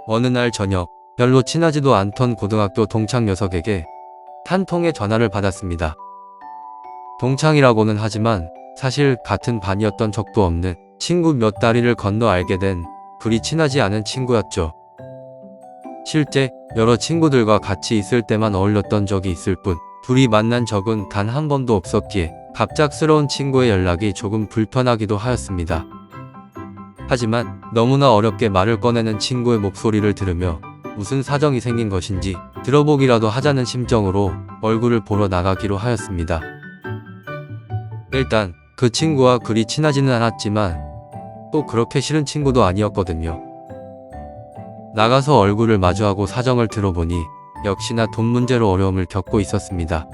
어느 날 저녁, 별로 친하지도 않던 고등학교 동창 녀석에게 한 통의 전화를 받았습니다. 동창이라고는 하지만 사실 같은 반이었던 적도 없는 친구 몇 다리를 건너 알게 된 그리 친하지 않은 친구였죠. 실제 여러 친구들과 같이 있을 때만 어울렸던 적이 있을 뿐 둘이 만난 적은 단 한 번도 없었기에 갑작스러운 친구의 연락이 조금 불편하기도 하였습니다. 하지만 너무나 어렵게 말을 꺼내는 친구의 목소리를 들으며 무슨 사정이 생긴 것인지 들어보기라도 하자는 심정으로 얼굴을 보러 나가기로 하였습니다. 일단 그 친구와 그리 친하지는 않았지만 또 그렇게 싫은 친구도 아니었거든요. 나가서 얼굴을 마주하고 사정을 들어보니 역시나 돈 문제로 어려움을 겪고 있었습니다.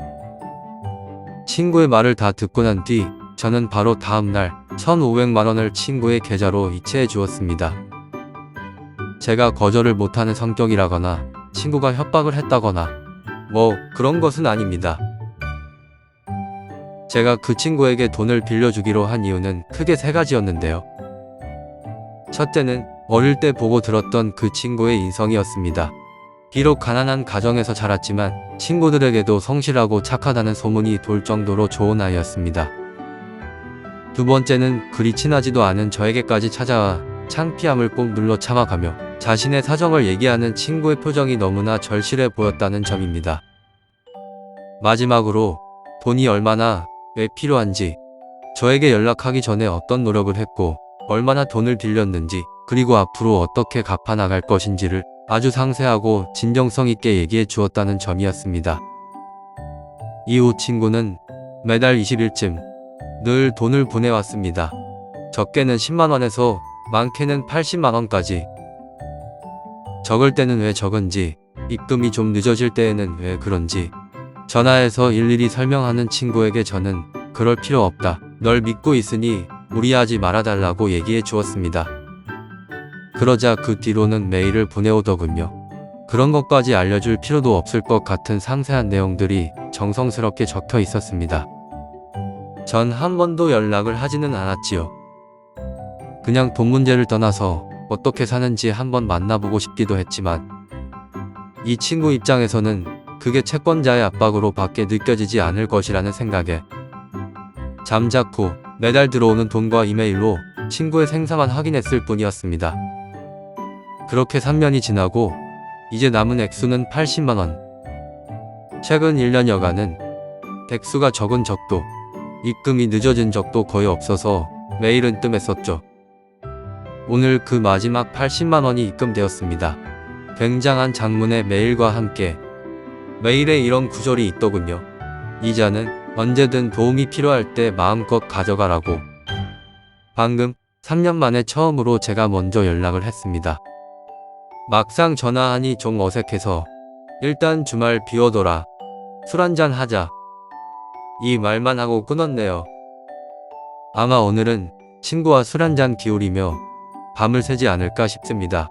친구의 말을 다 듣고 난 뒤 저는 바로 다음날 1,500만 원을 친구의 계좌로 이체해 주었습니다. 제가 거절을 못하는 성격이라거나 친구가 협박을 했다거나 뭐 그런 것은 아닙니다. 제가 그 친구에게 돈을 빌려주기로 한 이유는 크게 3가지였는데요. 첫째는 어릴 때 보고 들었던 그 친구의 인성이었습니다. 비록 가난한 가정에서 자랐지만 친구들에게도 성실하고 착하다는 소문이 돌 정도로 좋은 아이였습니다. 두 번째는 그리 친하지도 않은 저에게까지 찾아와 창피함을 꾹 눌러 참아가며 자신의 사정을 얘기하는 친구의 표정이 너무나 절실해 보였다는 점입니다. 마지막으로 돈이 얼마나 왜 필요한지, 저에게 연락하기 전에 어떤 노력을 했고 얼마나 돈을 빌렸는지, 그리고 앞으로 어떻게 갚아나갈 것인지를 아주 상세하고 진정성 있게 얘기해 주었다는 점이었습니다. 이후 친구는 매달 20일쯤 늘 돈을 보내왔습니다. 적게는 10만 원에서 많게는 80만 원까지. 적을 때는 왜 적은지, 입금이 좀 늦어질 때에는 왜 그런지 전화해서 일일이 설명하는 친구에게 저는 그럴 필요 없다, 널 믿고 있으니 무리하지 말아달라고 얘기해 주었습니다. 그러자 그 뒤로는 메일을 보내오더군요. 그런 것까지 알려줄 필요도 없을 것 같은 상세한 내용들이 정성스럽게 적혀 있었습니다. 전 한 번도 연락을 하지는 않았지요. 그냥 돈 문제를 떠나서 어떻게 사는지 한번 만나보고 싶기도 했지만 이 친구 입장에서는 그게 채권자의 압박으로 밖에 느껴지지 않을 것이라는 생각에 잠자코 매달 들어오는 돈과 이메일로 친구의 생사만 확인했을 뿐이었습니다. 그렇게 3년이 지나고 이제 남은 액수는 80만 원. 최근 1년여간은 액수가 적은 적도, 입금이 늦어진 적도 거의 없어서 메일은 뜸했었죠. 오늘 그 마지막 80만 원이 입금되었습니다. 굉장한 장문의 메일과 함께 메일에 이런 구절이 있더군요. 이자는 언제든 도움이 필요할 때 마음껏 가져가라고. 방금 3년 만에 처음으로 제가 먼저 연락을 했습니다. 막상 전화하니 좀 어색해서 일단 주말 비워둬라, 술 한잔 하자, 이 말만 하고 끊었네요. 아마 오늘은 친구와 술 한잔 기울이며 밤을 새지 않을까 싶습니다.